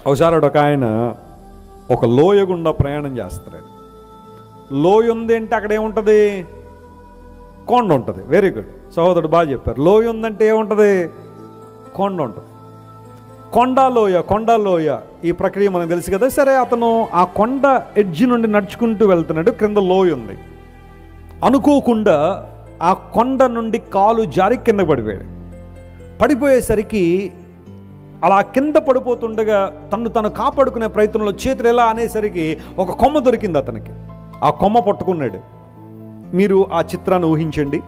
ఒకసారి ఒక ఆయన ఒక లోయ గుండా ప్రయాణం చేస్తాడు. లోయ ఉంది అంటే అక్కడ ఏముంటుంది? కొండ ఉంటుంది. వెరీ గుడ్, సహోదరుడు బాగా చెప్పారు. లోయ ఉందంటే ఏముంటుంది? కొండ ఉంటుంది. కొండ లోయ ఈ ప్రక్రియ మనకు తెలుసు కదా. సరే, అతను ఆ కొండ ఎడ్జి నుండి నడుచుకుంటూ వెళ్తున్నాడు. క్రింద లోయ ఉంది. అనుకోకుండా ఆ కొండ నుండి కాలు జారి కింద పడిపోయేసరికి అలా కింద పడిపోతుండగా తను కాపాడుకునే ప్రయత్నంలో చేతులు ఎలా అనేసరికి ఒక కొమ్మ దొరికింది అతనికి. ఆ కొమ్మ పట్టుకున్నాడు. మీరు ఆ చిత్రాన్ని ఊహించండి.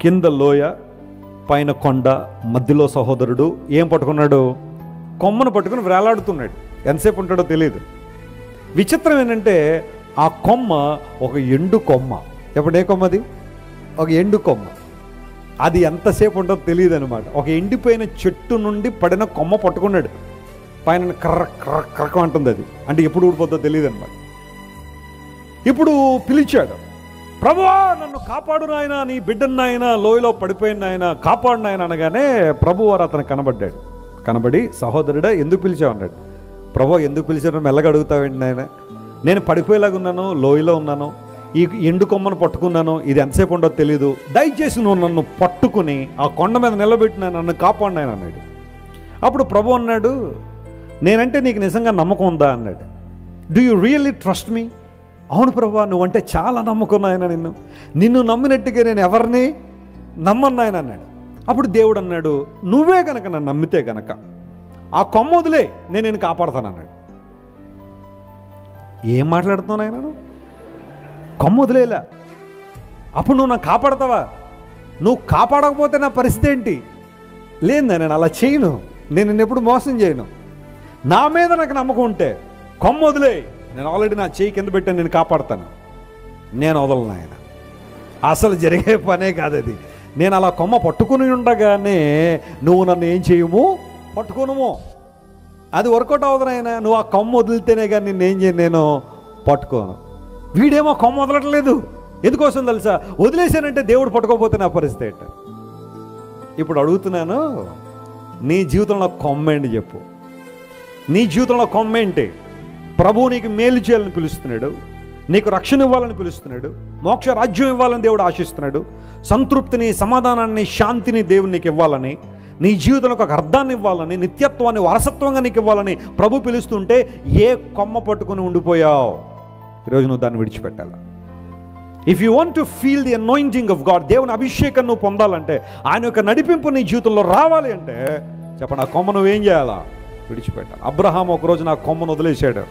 కింద లోయ, పైన కొండ, మధ్యలో సహోదరుడు ఏం పట్టుకున్నాడు? కొమ్మను పట్టుకుని వేలాడుతున్నాడు. ఎంతసేపు ఉంటాడో తెలియదు. విచిత్రం ఏంటంటే ఆ కొమ్మ ఒక ఎండు కొమ్మ. ఎప్పుడు ఏ కొమ్మది? ఒక ఎండు కొమ్మ. అది ఎంతసేపు ఉంటుందో తెలియదు అనమాట. ఒక ఎండిపోయిన చెట్టు నుండి పడిన కొమ్మ పట్టుకున్నాడు. పైన కర్ర అంటుంది. అది అంటే ఎప్పుడు ఊడిపోతుందో తెలియదు అనమాట. ఇప్పుడు పిలిచాడు, ప్రభువా నన్ను కాపాడు నాయన, నీ బిడ్డను నాయన, లోయలో పడిపోయిన నాయన, కాపాడు నాయన అనగానే ప్రభువారు అతను కనబడ్డాడు. కనబడి, సహోదరుడా ఎందుకు పిలిచావు అన్నాడు. ప్రభువా ఎందుకు పిలిచాను? మెల్లగా అడుగుతావేంటి నాయన? నేను పడిపోయేలాగా ఉన్నాను, లోయలో ఉన్నాను, ఈ ఎండు కొమ్మను పట్టుకున్నాను, ఇది ఎంతసేపు ఉండో తెలీదు, దయచేసి నువ్వు నన్ను పట్టుకుని ఆ కొండ మీద నిలబెట్టిన నన్ను కాపాడు నాయన అన్నాడు. అప్పుడు ప్రభు అన్నాడు, నేనంటే నీకు నిజంగా నమ్మకం ఉందా అన్నాడు. Do you really trust me? అవును ప్రభు, నువ్వంటే చాలా నమ్మకం ఆయన, నిన్ను నమ్మినట్టుగా నేను ఎవరిని నమ్మను ఆయన అన్నాడు. అప్పుడు దేవుడు అన్నాడు, నువ్వే కనుక నన్ను నమ్మితే కనుక ఆ కొమ్మ వదిలే, నేను కాపాడుతాను అన్నాడు. ఏం మాట్లాడుతున్నావు ఆయన? కొమ్మ వదిలేలా? అప్పుడు నువ్వు నాకు కాపాడతావా? నువ్వు కాపాడకపోతే నా పరిస్థితి ఏంటి? లేదు, నేను అలా చేయను, నేను నిన్ను ఎప్పుడు మోసం చేయను. నా మీద నాకు నమ్మకం ఉంటే కొమ్మ వదిలే, నేను ఆల్రెడీ నా చేయి కింద పెట్టాను, నేను కాపాడుతాను. నేను వదలను ఆయన. అసలు జరిగే పనే కాదు అది. నేను అలా కొమ్మ పట్టుకుని ఉండగానే నువ్వు నన్ను ఏం చేయము? పట్టుకోనుము. అది వర్కౌట్ అవ్వదు నాయన. నువ్వు ఆ కొమ్మ వదిలితేనే కానీ నిన్నేం చేయను, నేను పట్టుకోను. వీడేమో కొమ్మ వదలట్లేదు. ఎందుకోసం తెలుసా? వదిలేశానంటే దేవుడు పట్టుకోకపోతే నా పరిస్థితి ఏంట? ఇప్పుడు అడుగుతున్నాను, నీ జీవితంలో కొమ్మ ఏంటి చెప్పు? నీ జీవితంలో కొమ్మ ఏంటి? ప్రభువు నీకు మేలు చేయాలని పిలుస్తున్నాడు, నీకు రక్షణ ఇవ్వాలని పిలుస్తున్నాడు, మోక్ష రాజ్యం ఇవ్వాలని దేవుడు ఆశిస్తున్నాడు, సంతృప్తిని, సమాధానాన్ని, శాంతిని దేవుడు నీకు ఇవ్వాలని, నీ జీవితంలో ఒక అర్థాన్ని ఇవ్వాలని, నిత్యత్వాన్ని వారసత్వంగా నీకు ఇవ్వాలని ప్రభు పిలుస్తుంటే ఏ కొమ్మ పట్టుకుని ఉండిపోయావు? ఈరోజు నువ్వు దాన్ని విడిచిపెట్టాలి. If you want to feel the anointing of God, దేవుని అభిషేకం నువ్వు పొందాలంటే, ఆయన యొక్క నడిపింపు నీ జీవితంలో రావాలి అంటే చెప్పండి, ఆ కొమ్మ నువ్వేం చేయాలా? విడిచిపెట్టాలి. అబ్రహాం ఒకరోజు నా కొమ్మను వదిలేశాడు.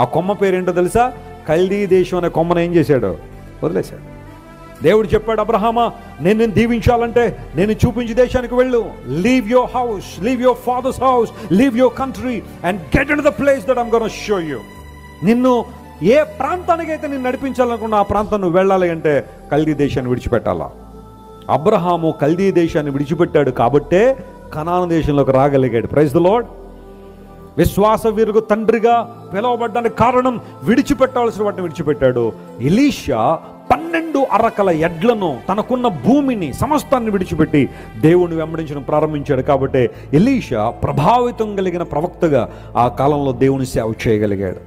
ఆ కొమ్మ పేరేంటో తెలుసా? కల్దీ దేశం అనే కొమ్మను ఏం చేశాడు? వదిలేశాడు. దేవుడు చెప్పాడు, అబ్రహామా నేను దీవించాలంటే నేను చూపించే దేశానికి వెళ్ళు. Leave your house, leave your father's house, leave your country and get in the place that I'm gonna show you. నిన్ను ఏ ప్రాంతానికి అయితే నేను నడిపించాలనుకున్నా ఆ ప్రాంతం నువ్వు వెళ్ళాలి అంటే కల్దీ దేశాన్ని విడిచిపెట్టాలా. అబ్రహాము కల్దీ దేశాన్ని విడిచిపెట్టాడు కాబట్టే కనాను దేశంలోకి రాగలిగాడు. Praise the lord. విశ్వాస వీరుకు తండ్రిగా పిలువబడ్డానికి కారణం విడిచిపెట్టాల్సిన వాటిని విడిచిపెట్టాడు. ఎలీషా 12 అరకల ఎడ్లను, తనకున్న భూమిని, సమస్తాన్ని విడిచిపెట్టి దేవుణ్ణి వెంబడించడం ప్రారంభించాడు. కాబట్టి ఎలీషా ప్రభావితం కలిగిన ప్రవక్తగా ఆ కాలంలో దేవుని సేవ చేయగలిగాడు.